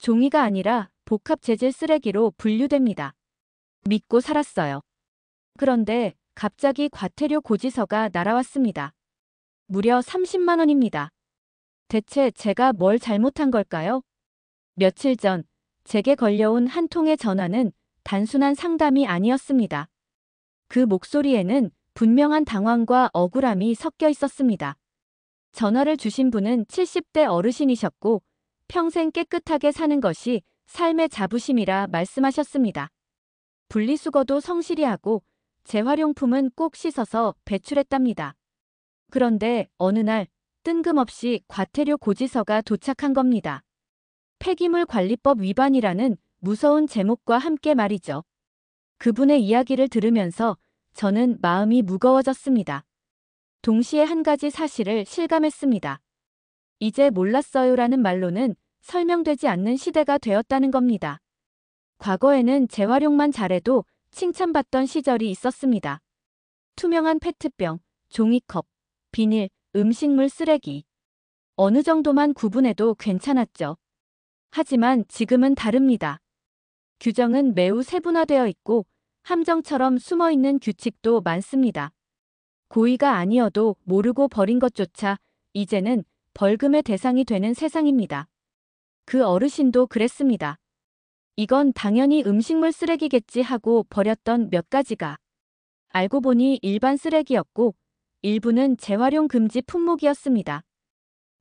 종이가 아니라 복합 재질 쓰레기로 분류됩니다. 믿고 살았어요. 그런데 갑자기 과태료 고지서가 날아왔습니다. 무려 30만 원입니다. 대체 제가 뭘 잘못한 걸까요? 며칠 전 제게 걸려온 한 통의 전화는 단순한 상담이 아니었습니다. 그 목소리에는 분명한 당황과 억울함이 섞여 있었습니다. 전화를 주신 분은 70대 어르신이셨고 평생 깨끗하게 사는 것이 삶의 자부심이라 말씀하셨습니다. 분리수거도 성실히 하고 재활용품은 꼭 씻어서 배출했답니다. 그런데 어느 날 뜬금없이 과태료 고지서가 도착한 겁니다. 폐기물 관리법 위반이라는 무서운 제목과 함께 말이죠. 그분의 이야기를 들으면서 저는 마음이 무거워졌습니다. 동시에 한 가지 사실을 실감했습니다. 이제 몰랐어요라는 말로는 설명되지 않는 시대가 되었다는 겁니다. 과거에는 재활용만 잘해도 칭찬받던 시절이 있었습니다. 투명한 페트병, 종이컵, 비닐, 음식물 쓰레기. 어느 정도만 구분해도 괜찮았죠. 하지만 지금은 다릅니다. 규정은 매우 세분화되어 있고 함정처럼 숨어있는 규칙도 많습니다. 고의가 아니어도 모르고 버린 것조차 이제는 벌금의 대상이 되는 세상입니다. 그 어르신도 그랬습니다. 이건 당연히 음식물 쓰레기겠지 하고 버렸던 몇 가지가 알고 보니 일반 쓰레기였고 일부는 재활용 금지 품목이었습니다.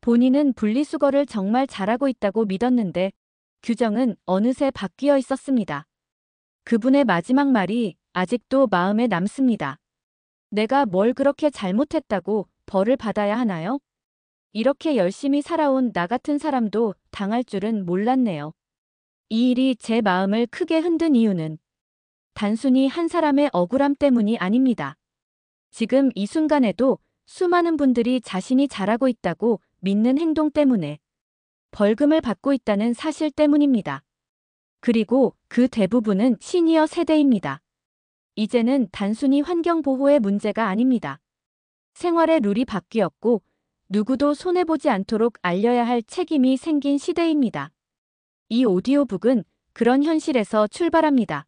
본인은 분리수거를 정말 잘하고 있다고 믿었는데 규정은 어느새 바뀌어 있었습니다. 그분의 마지막 말이 아직도 마음에 남습니다. 내가 뭘 그렇게 잘못했다고 벌을 받아야 하나요? 이렇게 열심히 살아온 나 같은 사람도 당할 줄은 몰랐네요. 이 일이 제 마음을 크게 흔든 이유는 단순히 한 사람의 억울함 때문이 아닙니다. 지금 이 순간에도 수많은 분들이 자신이 잘하고 있다고 믿는 행동 때문에 벌금을 받고 있다는 사실 때문입니다. 그리고 그 대부분은 시니어 세대입니다. 이제는 단순히 환경보호의 문제가 아닙니다. 생활의 룰이 바뀌었고 누구도 손해보지 않도록 알려야 할 책임이 생긴 시대입니다. 이 오디오북은 그런 현실에서 출발합니다.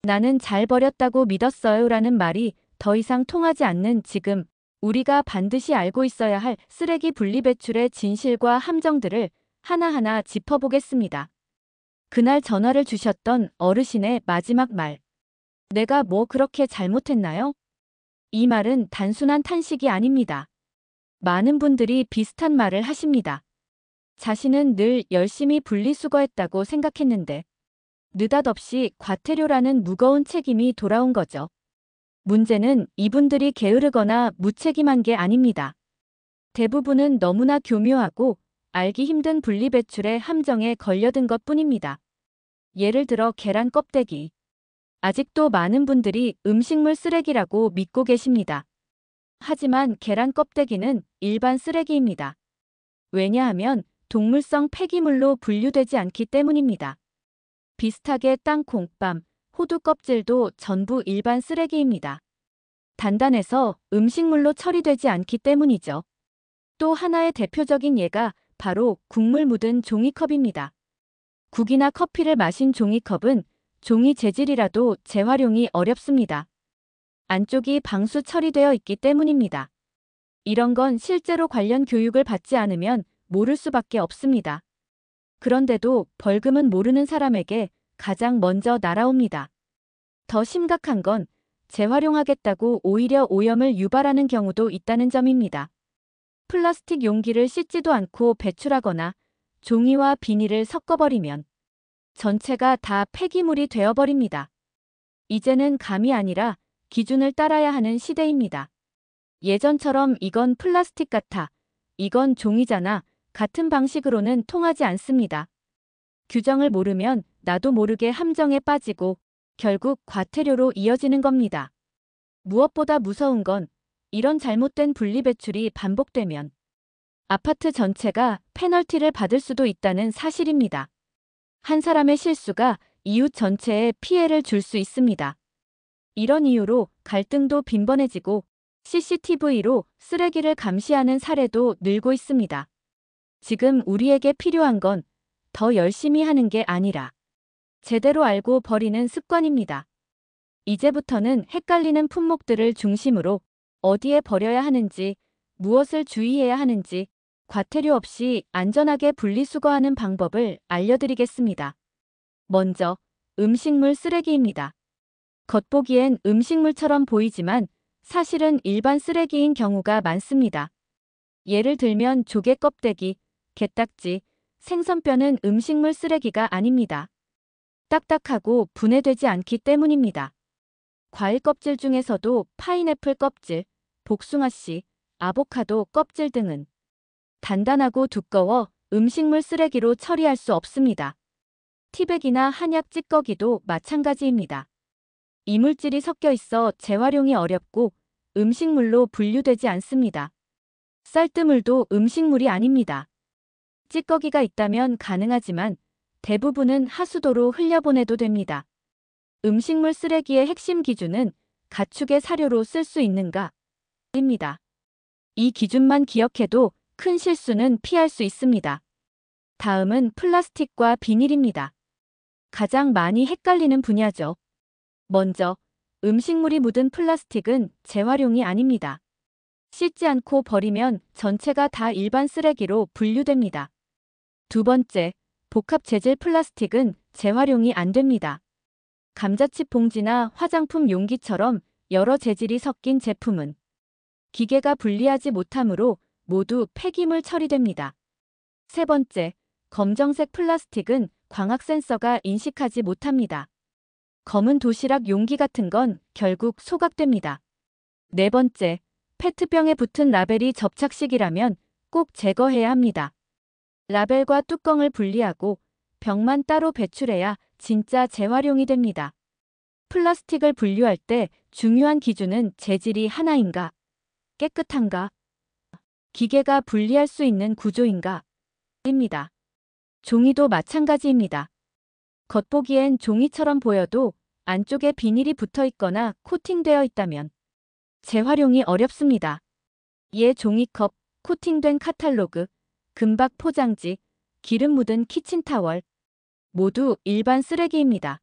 나는 잘 버렸다고 믿었어요 라는 말이 더 이상 통하지 않는 지금 우리가 반드시 알고 있어야 할 쓰레기 분리배출의 진실과 함정들을 하나하나 짚어보겠습니다. 그날 전화를 주셨던 어르신의 마지막 말. 내가 뭐 그렇게 잘못했나요? 이 말은 단순한 탄식이 아닙니다. 많은 분들이 비슷한 말을 하십니다. 자신은 늘 열심히 분리수거했다고 생각했는데 느닷없이 과태료라는 무거운 책임이 돌아온 거죠. 문제는 이분들이 게으르거나 무책임한 게 아닙니다. 대부분은 너무나 교묘하고 알기 힘든 분리배출의 함정에 걸려든 것뿐입니다. 예를 들어 계란 껍데기. 아직도 많은 분들이 음식물 쓰레기라고 믿고 계십니다. 하지만 계란 껍데기는 일반 쓰레기입니다. 왜냐하면 동물성 폐기물로 분류되지 않기 때문입니다. 비슷하게 땅콩, 빰, 호두 껍질도 전부 일반 쓰레기입니다. 단단해서 음식물로 처리되지 않기 때문이죠. 또 하나의 대표적인 예가 바로 국물 묻은 종이컵입니다. 국이나 커피를 마신 종이컵은 종이 재질이라도 재활용이 어렵습니다. 안쪽이 방수 처리되어 있기 때문입니다. 이런 건 실제로 관련 교육을 받지 않으면 모를 수밖에 없습니다. 그런데도 벌금은 모르는 사람에게 가장 먼저 날아옵니다. 더 심각한 건 재활용하겠다고 오히려 오염을 유발하는 경우도 있다는 점입니다. 플라스틱 용기를 씻지도 않고 배출하거나 종이와 비닐을 섞어버리면 전체가 다 폐기물이 되어버립니다. 이제는 감이 아니라 기준을 따라야 하는 시대입니다. 예전처럼 이건 플라스틱 같아, 이건 종이잖아 같은 방식으로는 통하지 않습니다. 규정을 모르면 나도 모르게 함정에 빠지고 결국 과태료로 이어지는 겁니다. 무엇보다 무서운 건 이런 잘못된 분리배출이 반복되면 아파트 전체가 페널티를 받을 수도 있다는 사실입니다. 한 사람의 실수가 이웃 전체에 피해를 줄 수 있습니다. 이런 이유로 갈등도 빈번해지고 CCTV로 쓰레기를 감시하는 사례도 늘고 있습니다. 지금 우리에게 필요한 건 더 열심히 하는 게 아니라 제대로 알고 버리는 습관입니다. 이제부터는 헷갈리는 품목들을 중심으로 어디에 버려야 하는지, 무엇을 주의해야 하는지, 과태료 없이 안전하게 분리수거하는 방법을 알려드리겠습니다. 먼저, 음식물 쓰레기입니다. 겉보기엔 음식물처럼 보이지만 사실은 일반 쓰레기인 경우가 많습니다. 예를 들면 조개 껍데기, 게딱지, 생선뼈는 음식물 쓰레기가 아닙니다. 딱딱하고 분해되지 않기 때문입니다. 과일 껍질 중에서도 파인애플 껍질, 복숭아씨, 아보카도 껍질 등은 단단하고 두꺼워 음식물 쓰레기로 처리할 수 없습니다. 티백이나 한약 찌꺼기도 마찬가지입니다. 이물질이 섞여 있어 재활용이 어렵고 음식물로 분류되지 않습니다. 쌀뜨물도 음식물이 아닙니다. 찌꺼기가 있다면 가능하지만 대부분은 하수도로 흘려보내도 됩니다. 음식물 쓰레기의 핵심 기준은 가축의 사료로 쓸 수 있는가? 입니다. 이 기준만 기억해도 큰 실수는 피할 수 있습니다. 다음은 플라스틱과 비닐입니다. 가장 많이 헷갈리는 분야죠. 먼저, 음식물이 묻은 플라스틱은 재활용이 아닙니다. 씻지 않고 버리면 전체가 다 일반 쓰레기로 분류됩니다. 두 번째, 복합 재질 플라스틱은 재활용이 안 됩니다. 감자칩 봉지나 화장품 용기처럼 여러 재질이 섞인 제품은 기계가 분리하지 못하므로 모두 폐기물 처리됩니다. 세 번째, 검정색 플라스틱은 광학 센서가 인식하지 못합니다. 검은 도시락 용기 같은 건 결국 소각됩니다. 네 번째, 페트병에 붙은 라벨이 접착식이라면 꼭 제거해야 합니다. 라벨과 뚜껑을 분리하고 병만 따로 배출해야 진짜 재활용이 됩니다. 플라스틱을 분류할 때 중요한 기준은 재질이 하나인가, 깨끗한가, 기계가 분리할 수 있는 구조인가, 입니다. 종이도 마찬가지입니다. 겉보기엔 종이처럼 보여도 안쪽에 비닐이 붙어 있거나 코팅되어 있다면 재활용이 어렵습니다. 이에 종이컵, 코팅된 카탈로그, 금박 포장지, 기름 묻은 키친타월 모두 일반 쓰레기입니다.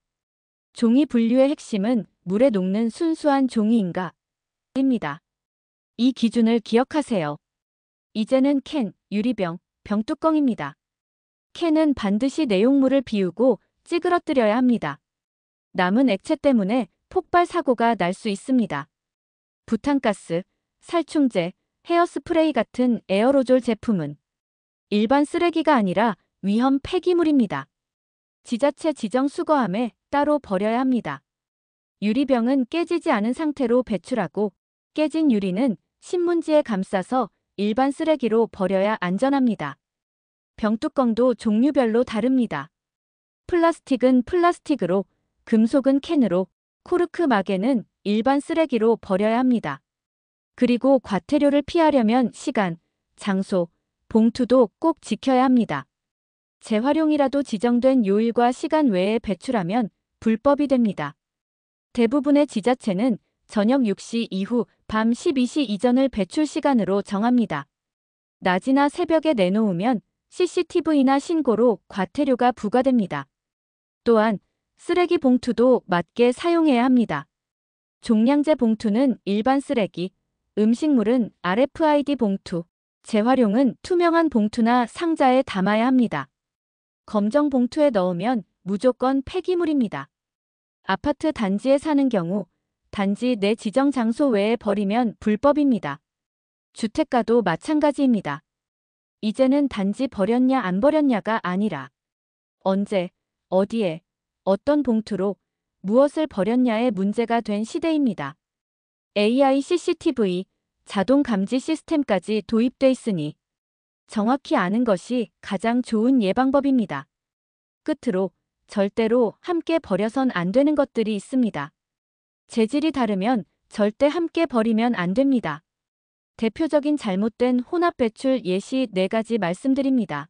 종이 분류의 핵심은 물에 녹는 순수한 종이인가? 입니다. 이 기준을 기억하세요. 이제는 캔, 유리병, 병뚜껑입니다. 캔은 반드시 내용물을 비우고 찌그러뜨려야 합니다. 남은 액체 때문에 폭발 사고가 날 수 있습니다. 부탄가스, 살충제, 헤어스프레이 같은 에어로졸 제품은 일반 쓰레기가 아니라 위험 폐기물입니다. 지자체 지정 수거함에 따로 버려야 합니다. 유리병은 깨지지 않은 상태로 배출하고 깨진 유리는 신문지에 감싸서 일반 쓰레기로 버려야 안전합니다. 병뚜껑도 종류별로 다릅니다. 플라스틱은 플라스틱으로, 금속은 캔으로, 코르크 마개는 일반 쓰레기로 버려야 합니다. 그리고 과태료를 피하려면 시간, 장소, 봉투도 꼭 지켜야 합니다. 재활용이라도 지정된 요일과 시간 외에 배출하면 불법이 됩니다. 대부분의 지자체는 저녁 6시 이후 밤 12시 이전을 배출 시간으로 정합니다. 낮이나 새벽에 내놓으면 CCTV나 신고로 과태료가 부과됩니다. 또한 쓰레기 봉투도 맞게 사용해야 합니다. 종량제 봉투는 일반 쓰레기, 음식물은 RFID 봉투, 재활용은 투명한 봉투나 상자에 담아야 합니다. 검정 봉투에 넣으면 무조건 폐기물입니다. 아파트 단지에 사는 경우 단지 내 지정 장소 외에 버리면 불법입니다. 주택가도 마찬가지입니다. 이제는 단지 버렸냐 안 버렸냐가 아니라 언제, 어디에, 어떤 봉투로 무엇을 버렸냐의 문제가 된 시대입니다. AI CCTV, 자동 감지 시스템까지 도입돼 있으니 정확히 아는 것이 가장 좋은 예방법입니다. 끝으로 절대로 함께 버려선 안 되는 것들이 있습니다. 재질이 다르면 절대 함께 버리면 안 됩니다. 대표적인 잘못된 혼합 배출 예시 4가지 말씀드립니다.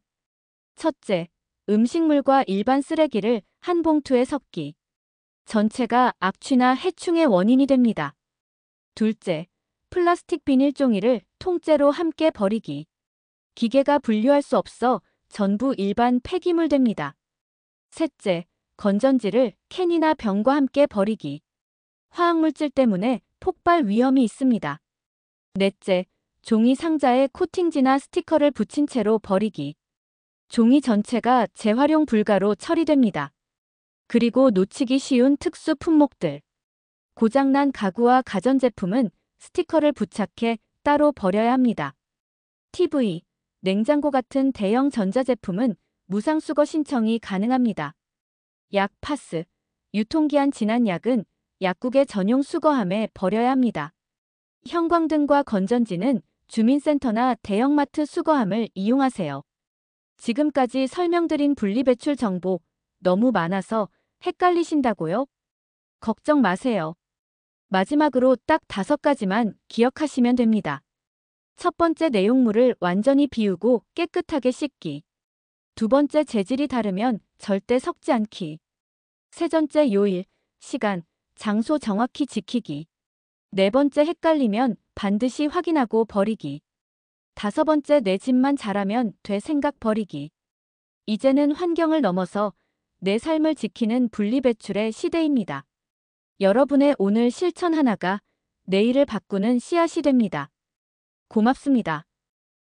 첫째, 음식물과 일반 쓰레기를 한 봉투에 섞기. 전체가 악취나 해충의 원인이 됩니다. 둘째, 플라스틱 비닐 종이를 통째로 함께 버리기. 기계가 분류할 수 없어 전부 일반 폐기물 됩니다. 셋째, 건전지를 캔이나 병과 함께 버리기. 화학물질 때문에 폭발 위험이 있습니다. 넷째, 종이 상자에 코팅지나 스티커를 붙인 채로 버리기. 종이 전체가 재활용 불가로 처리됩니다. 그리고 놓치기 쉬운 특수 품목들. 고장난 가구와 가전제품은 스티커를 부착해 따로 버려야 합니다. TV, 냉장고 같은 대형 전자제품은 무상수거 신청이 가능합니다. 약 파스, 유통기한 지난 약은 약국에 전용 수거함에 버려야 합니다. 형광등과 건전지는 주민센터나 대형마트 수거함을 이용하세요. 지금까지 설명드린 분리배출 정보 너무 많아서 헷갈리신다고요? 걱정 마세요. 마지막으로 딱 5가지만 기억하시면 됩니다. 첫 번째, 내용물을 완전히 비우고 깨끗하게 씻기. 두 번째, 재질이 다르면 절대 섞지 않기. 세 번째, 요일, 시간, 장소 정확히 지키기. 네 번째, 헷갈리면 반드시 확인하고 버리기. 다섯 번째, 내 집만 잘하면 돼 생각 버리기. 이제는 환경을 넘어서 내 삶을 지키는 분리배출의 시대입니다. 여러분의 오늘 실천 하나가 내일을 바꾸는 씨앗이 됩니다. 고맙습니다.